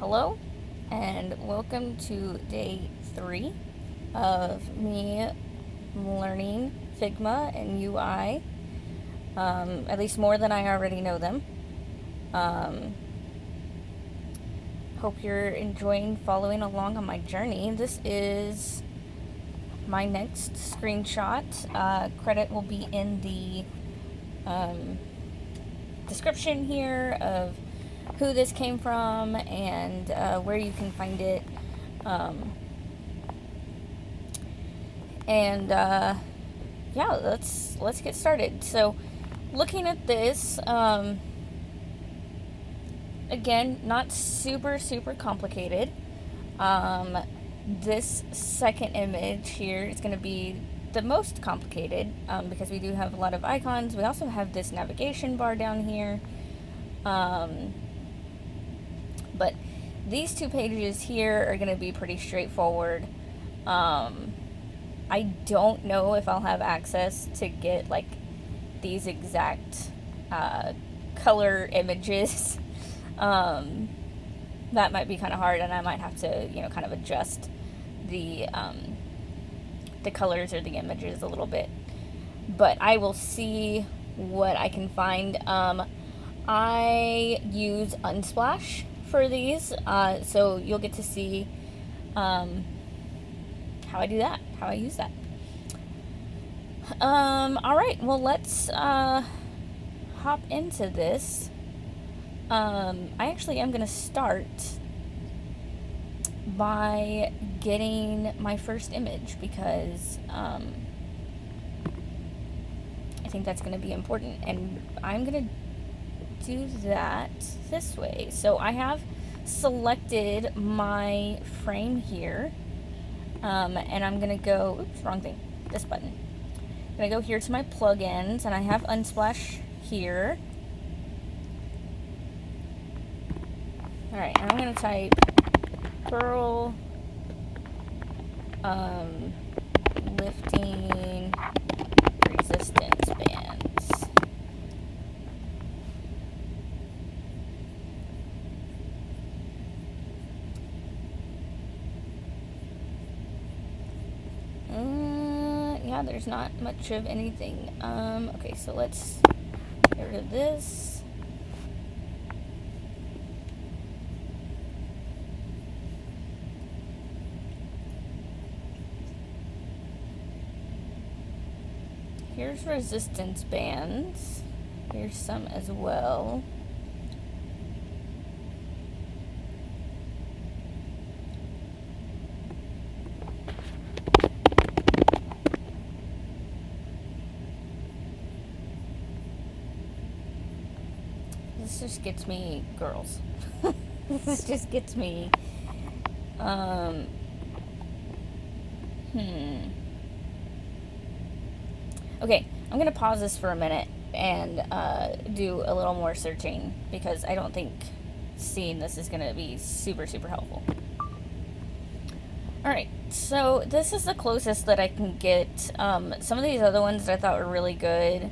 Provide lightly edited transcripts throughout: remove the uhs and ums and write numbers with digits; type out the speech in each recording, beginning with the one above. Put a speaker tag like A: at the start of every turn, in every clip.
A: Hello, and welcome to day 3 of me learning Figma and UI, at least more than I already know them. Hope you're enjoying following along on my journey. This is my next screenshot. Credit will be in the description here of who this came from and where you can find it. Yeah, let's get started. So, looking at this, again, not super complicated. This second image here is going to be the most complicated because we do have a lot of icons. We also have this navigation bar down here. But these two pages here are going to be pretty straightforward. I don't know if I'll have access to get like these exact color images. That might be kind of hard, and I might have to, kind of adjust the colors or the images a little bit. But I will see what I can find. I use Unsplash for these, so you'll get to see how I do that, how I use that. All right, well, let's hop into this. I actually am going to start by getting my first image because I think that's going to be important, and I'm going to do that this way. So I have selected my frame here, and I'm going to go, oops, wrong thing, this button. I'm going to go here to my plugins, and I have Unsplash here. Alright, I'm going to type curl lifting resistance bands. Yeah, there's not much of anything. Okay, so let's get rid of this. Here's resistance bands. Here's some as well. This just gets me girls. This just gets me Okay, I'm gonna pause this for a minute and do a little more searching because I don't think seeing this is gonna be super helpful. Alright, so this is the closest that I can get. Some of these other ones that I thought were really good,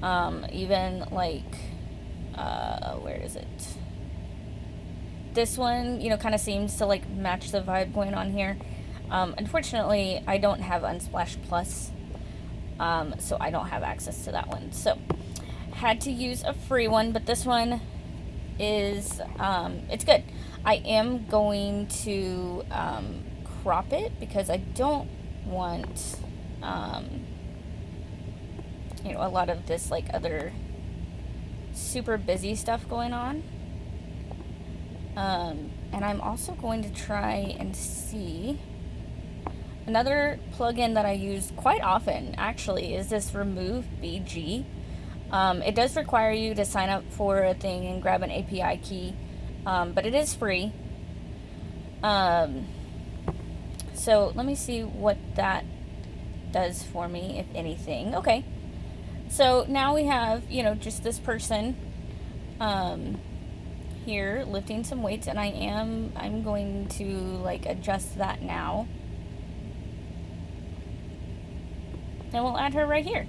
A: even like where is it? This one, kind of seems to like match the vibe going on here. Unfortunately, I don't have Unsplash Plus, so I don't have access to that one. So, had to use a free one, but this one is, it's good. I am going to crop it because I don't want, a lot of this like other super busy stuff going on. And I'm also going to try and see another plugin that I use quite often actually is this Remove BG. It does require you to sign up for a thing and grab an API key, but it is free. So let me see what that does for me, if anything. Okay, so now we have, just this person here lifting some weights, and I'm going to like adjust that now. And we'll add her right here.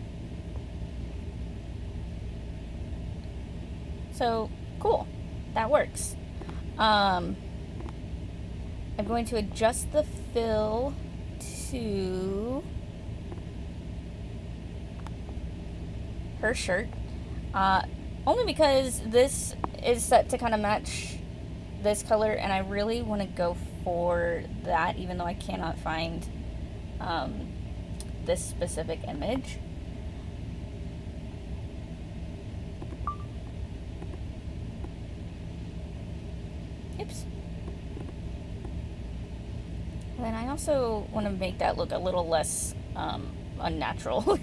A: So cool, that works. I'm going to adjust the fill to her shirt. Only because this is set to kind of match this color, and I really want to go for that, even though I cannot find this specific image. Oops. And then I also want to make that look a little less unnatural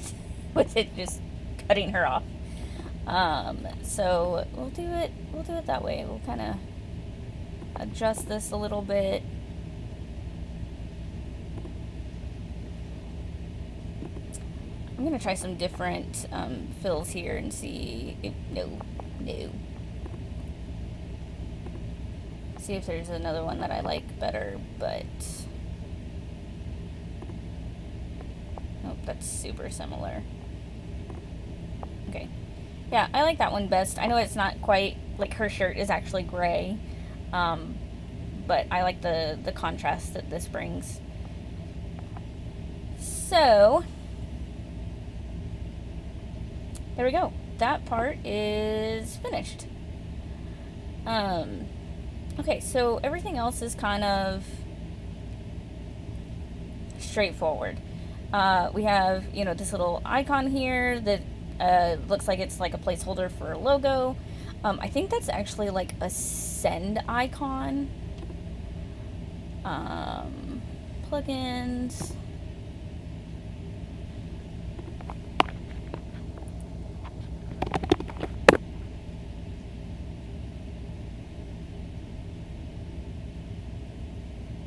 A: with it just cutting her off. So we'll do it that way. We'll kind of adjust this a little bit. I'm gonna try some different fills here and see if no. See if there's another one that I like better, but nope, that's super similar. Okay. Yeah, I like that one best. I know it's not quite, like, her shirt is actually gray, but I like the contrast that this brings. So, there we go. That part is finished. Okay, so everything else is kind of straightforward. We have, you know, this little icon here that looks like it's like a placeholder for a logo. I think that's actually like a send icon. Plugins.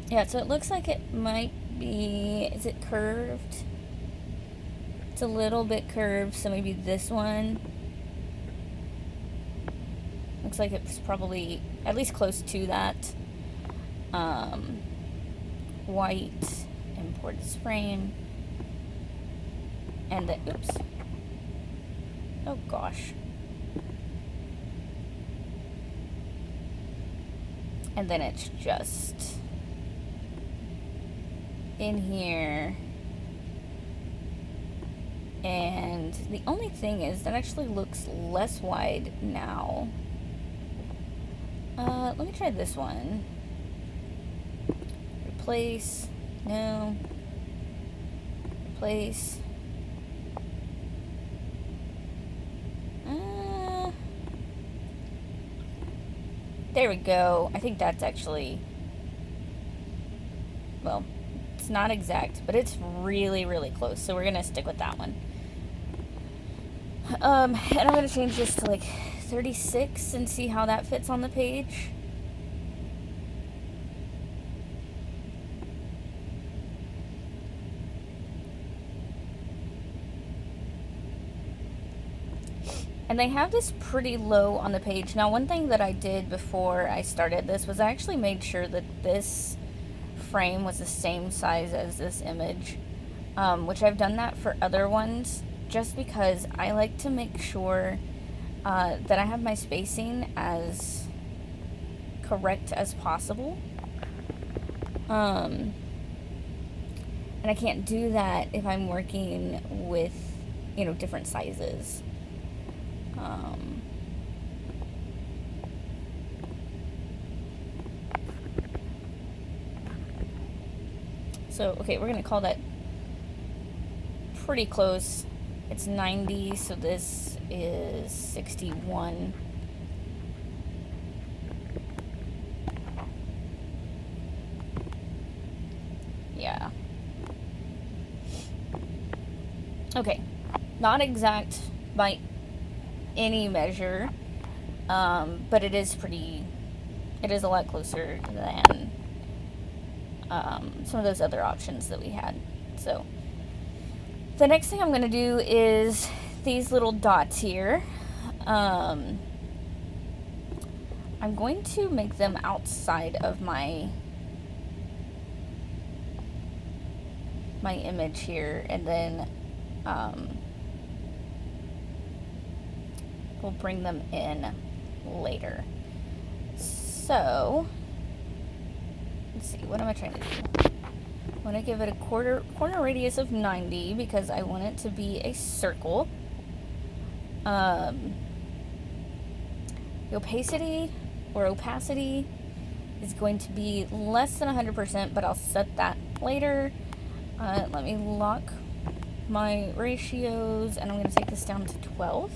A: Yeah, so it looks like it might be, is it curved? It's a little bit curved, so maybe this one. Looks like it's probably at least close to that. White, import this frame. And then, oops. Oh gosh. And then it's just in here. And the only thing is that actually looks less wide now. Let me try this one. Replace. No. Replace. There we go. I think that's actually, well, it's not exact, but it's really, really close. So we're going to stick with that one. And I'm going to change this to like 36 and see how that fits on the page. And they have this pretty low on the page. Now, one thing that I did before I started this was I actually made sure that this frame was the same size as this image, which I've done that for other ones just because I like to make sure that I have my spacing as correct as possible. And I can't do that if I'm working with, you know, different sizes. So, okay, we're going to call that pretty close. It's 90, so this is 61. Yeah. Okay, not exact by any measure, but it is a lot closer than some of those other options that we had. So the next thing I'm going to do is these little dots here. I'm going to make them outside of my image here, and then we'll bring them in later. So let's let's see, what am I trying to do? I want to give it a corner radius of 90 because I want it to be a circle. The opacity is going to be less than 100%, but I'll set that later. Let me lock my ratios, and I'm going to take this down to 12.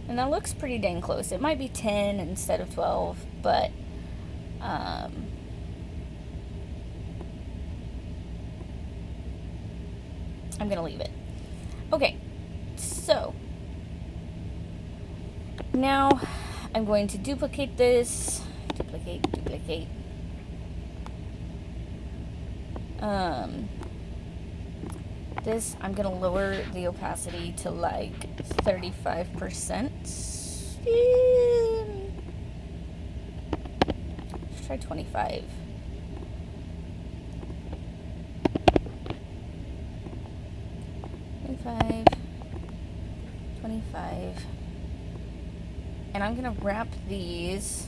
A: And that looks pretty dang close. It might be 10 instead of 12, but I'm gonna leave it. Okay, so now I'm going to duplicate this. Duplicate. This, I'm gonna lower the opacity to like 35%. Let's try 25. And I'm gonna wrap these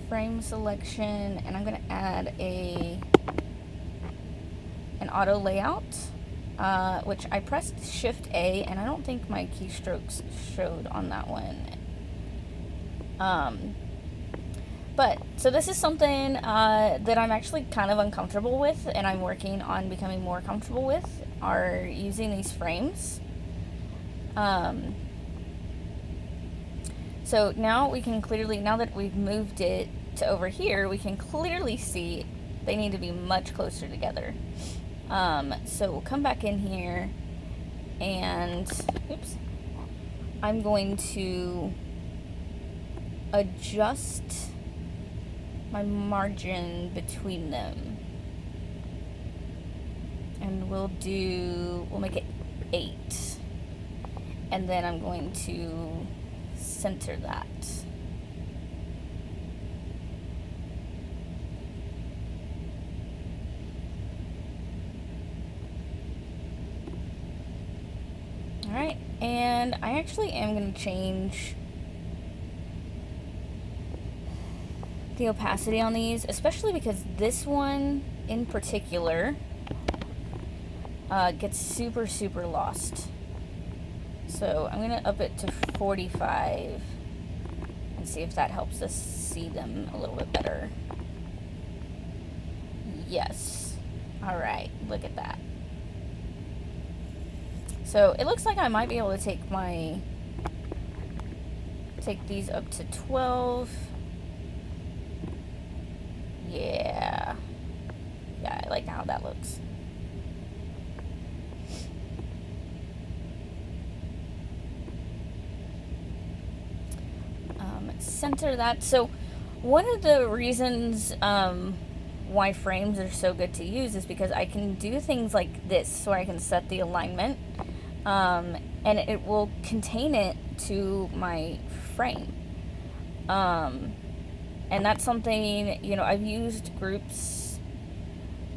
A: frame selection, and I'm gonna add an auto layout, which I pressed Shift A, and I don't think my keystrokes showed on that one. But so this is something that I'm actually kind of uncomfortable with, and I'm working on becoming more comfortable with, are using these frames. So now we can clearly, now that we've moved it to over here, we can clearly see they need to be much closer together. So we'll come back in here, and oops, I'm going to adjust my margin between them, and we'll make it 8, and then I'm going to center that. Alright, and I actually am going to change the opacity on these, especially because this one in particular gets super lost. So I'm going to up it to 45 and see if that helps us see them a little bit better. Yes. Alright, look at that. So it looks like I might be able to take these up to 12. Yeah, I like how that looks. Center that. So one of the reasons why frames are so good to use is because I can do things like this, where I can set the alignment, and it will contain it to my frame. And that's something, you know, I've used groups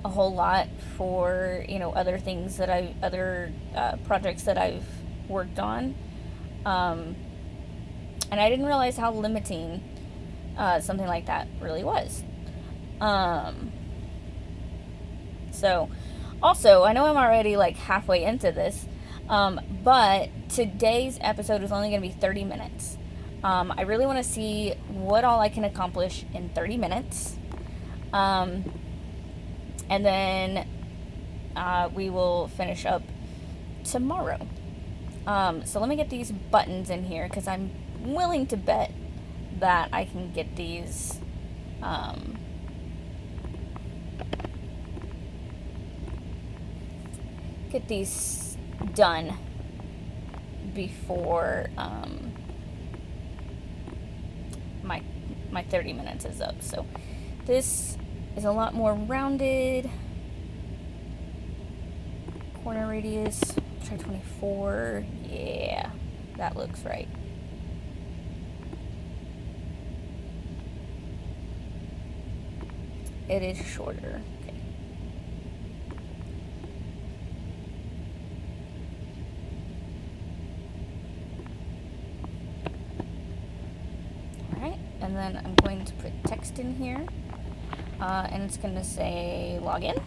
A: a whole lot for, you know, other things that other projects that I've worked on. And I didn't realize how limiting something like that really was. So, also, I know I'm already like halfway into this, but today's episode is only going to be 30 minutes. I really want to see what all I can accomplish in 30 minutes. And then we will finish up tomorrow. So let me get these buttons in here, because I'm willing to bet that I can get these done before my 30 minutes is up. So this is a lot more rounded. Corner radius, try 24. Yeah, that looks right. It is shorter. Okay. then I'm going to put text in here, and it's going to say login.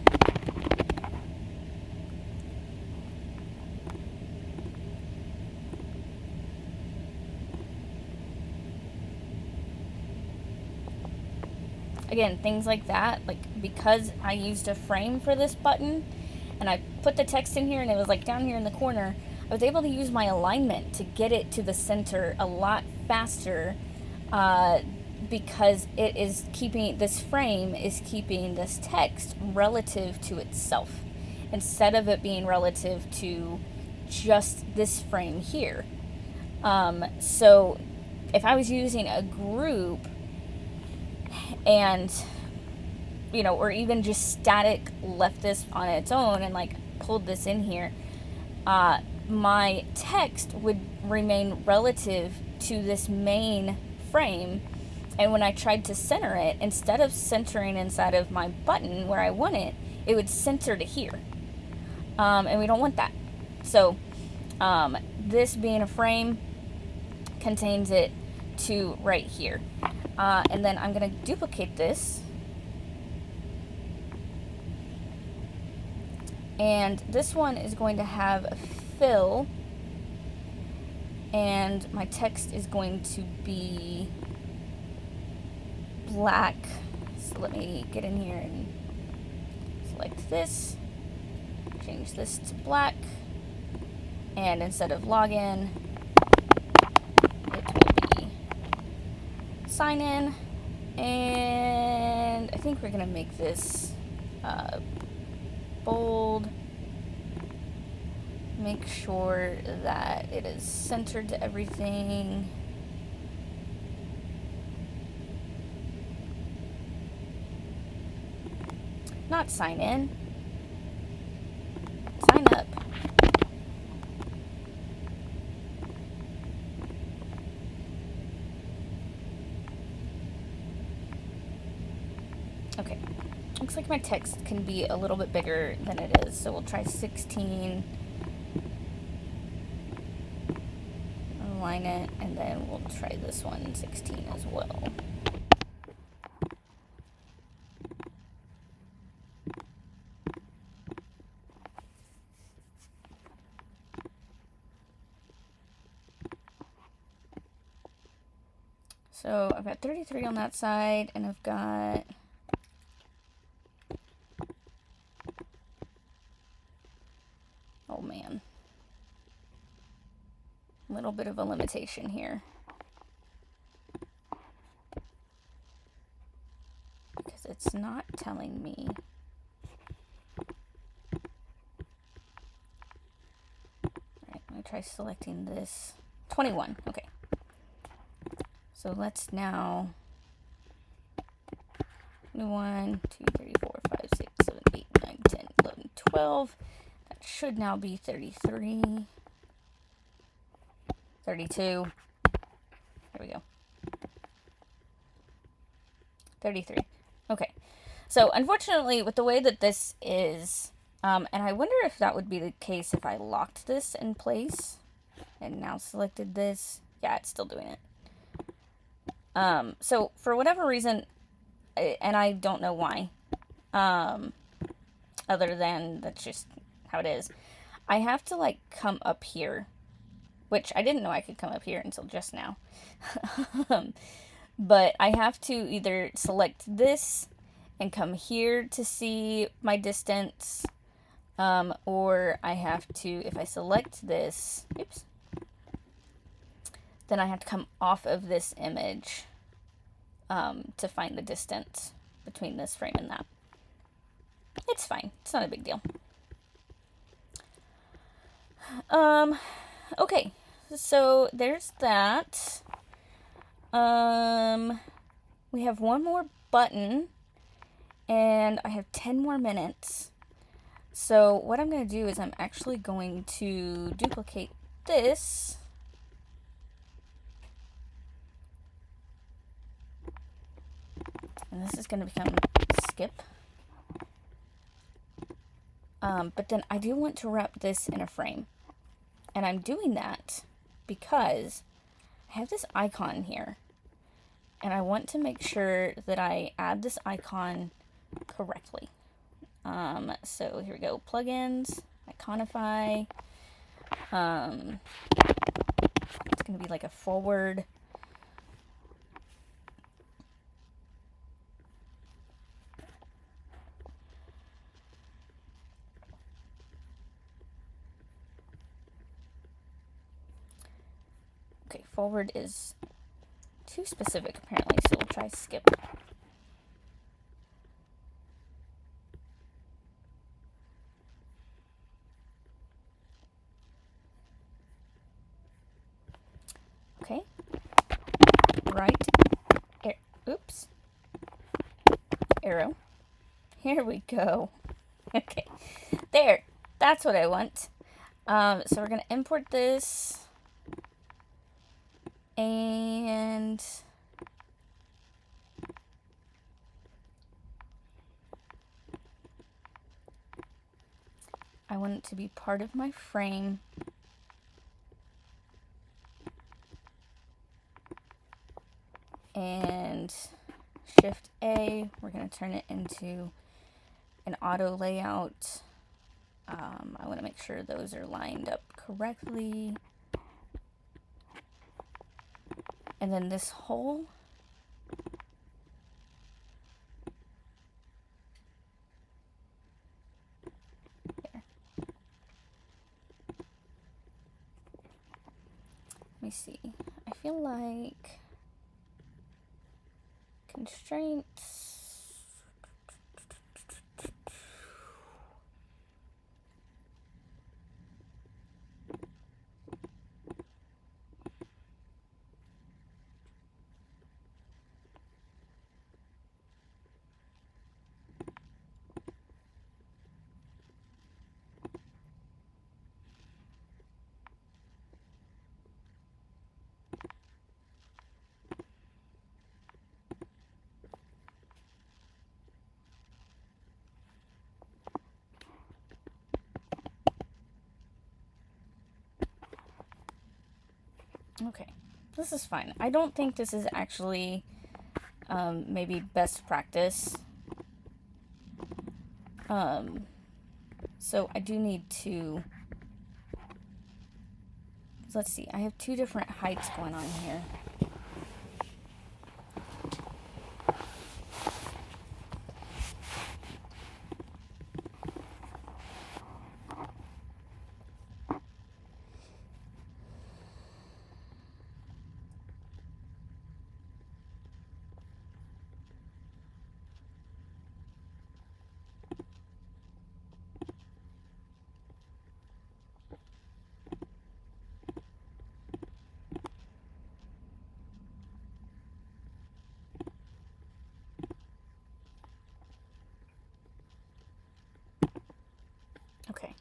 A: Again, things like that, like because I used a frame for this button and I put the text in here and it was like down here in the corner, I was able to use my alignment to get it to the center a lot faster, because it is keeping, this frame is keeping this text relative to itself instead of it being relative to just this frame here. So if I was using a group and, you know, or even just static left this on its own and like pulled this in here, my text would remain relative to this main frame. And when I tried to center it, instead of centering inside of my button where I want it, it would center to here. And we don't want that. So this being a frame contains it to right here. And then I'm going to duplicate this. And this one is going to have a fill. And my text is going to be black. So let me get in here and select this. Change this to black. And instead of login, it will be sign in. And I think we're going to make this bold. Make sure that it is centered to everything. Not sign in. Sign up. Okay. Looks like my text can be a little bit bigger than it is, so we'll try 16. Align it, and then we'll try this one 16 as well. So I've got 33 on that side, and I've got a little bit of a limitation here. Because it's not telling me. Alright, I'm going to try selecting this. 21, okay. So let's now 21, 2, 3, 4, 5, 6, 7, 8, 9, 10, 11, 12. That should now be 33. 32. There we go. 33. Okay. So unfortunately, with the way that this is, and I wonder if that would be the case if I locked this in place and now selected this. Yeah, it's still doing it. So for whatever reason, and I don't know why, other than that's just how it is, I have to like come up here, which I didn't know I could come up here until just now. But I have to either select this and come here to see my distance, or I have to, if I select this, oops, then I have to come off of this image to find the distance between this frame and that. It's fine. It's not a big deal. Okay. So there's that. We have one more button, and I have 10 more minutes. So what I'm going to do is I'm actually going to duplicate this. And this is going to become skip. But then I do want to wrap this in a frame. And I'm doing that because I have this icon here. and I want to make sure that I add this icon correctly. So here we go, plugins, Iconify. It's going to be like a forward. Okay, forward is too specific apparently, so we'll try skip. Okay, right, oops, arrow. Here we go. Okay, there, that's what I want. So we're gonna import this, and I want it to be part of my frame. And Shift A, we're going to turn it into an auto layout. I want to make sure those are lined up correctly. And then this whole there. Let me see. I feel like constraints. Okay, this is fine. I don't think this is actually maybe best practice. So I do need to, let's see, I have two different heights going on here. Okay.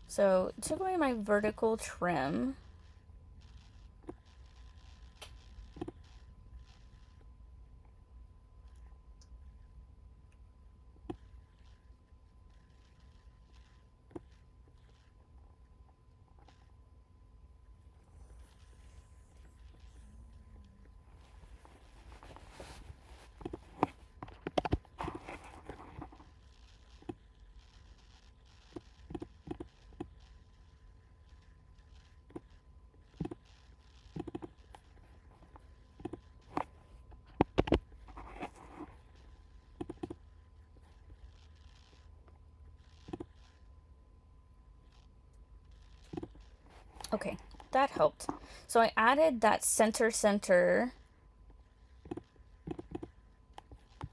A: So took away my vertical trim. Okay, that helped. So I added that center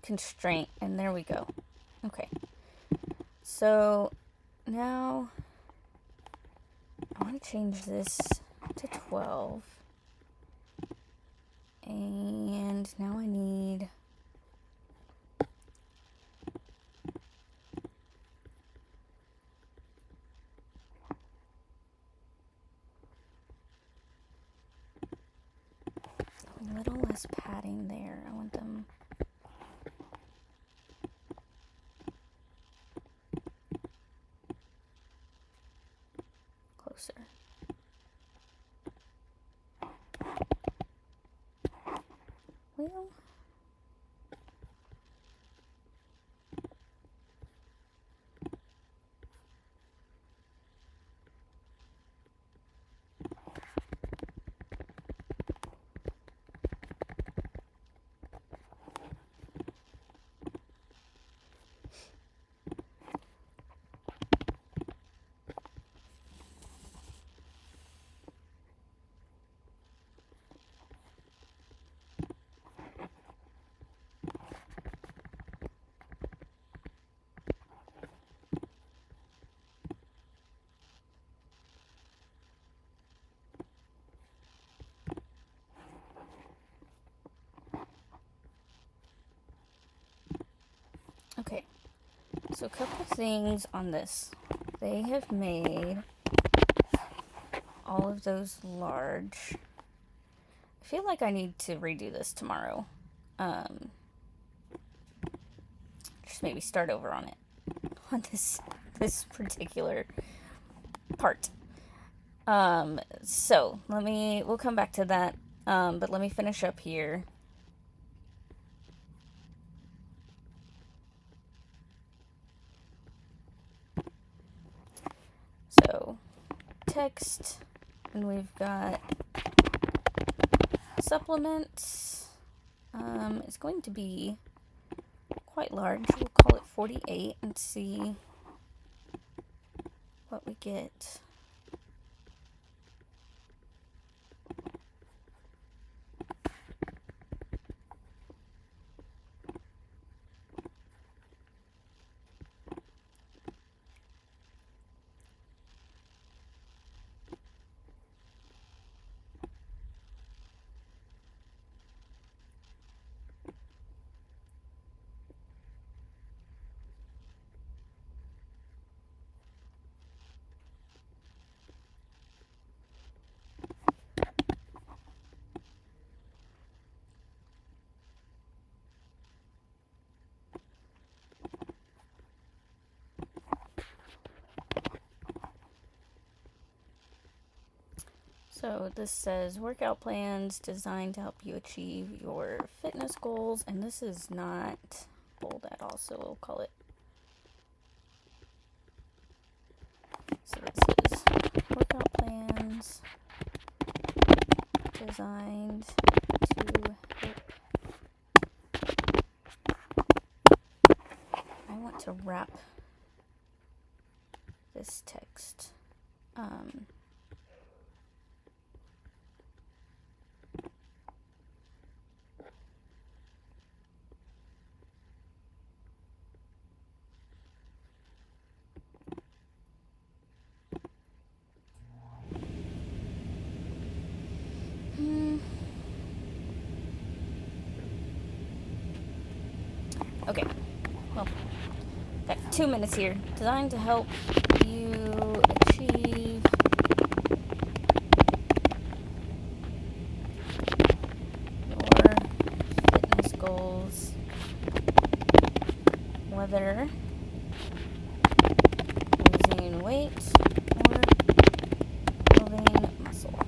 A: constraint, and there we go. Okay, so now I want to change this to 12, and now I need a little less padding there. I want them closer. Well, okay. So a couple things on this. They have made all of those large. I feel like I need to redo this tomorrow. Just maybe start over on it. On this particular part. So we'll come back to that. But let me finish up here. So text, and we've got supplements. It's going to be quite large. We'll call it 48 and see what we get. So this says workout plans designed to help you achieve your fitness goals, and this is not bold at all, so we'll call it. So this is workout plans designed to help. I want to wrap this text. Okay, well, got 2 minutes here. Designed to help you achieve your fitness goals, whether losing weight or building muscle.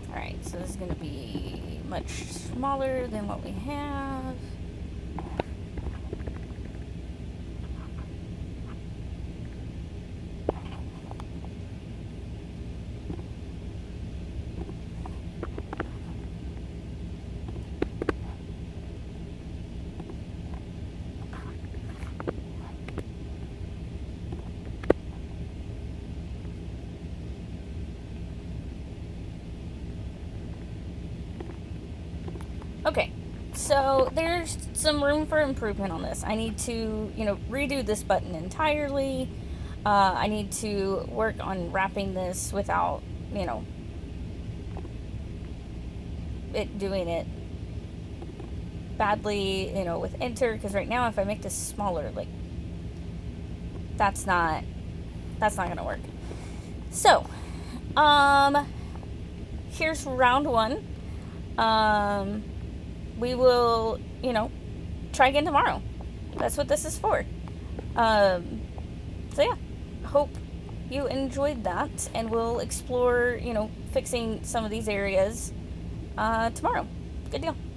A: Alright, so this is going to be much smaller than what we have. Okay, so there's some room for improvement on this. I need to, redo this button entirely. I need to work on wrapping this without, it doing it badly, with enter, because right now if I make this smaller, like, that's not gonna work. So, here's round one. We will, try again tomorrow. That's what this is for. So yeah, hope you enjoyed that, and we'll explore, fixing some of these areas tomorrow. Good deal.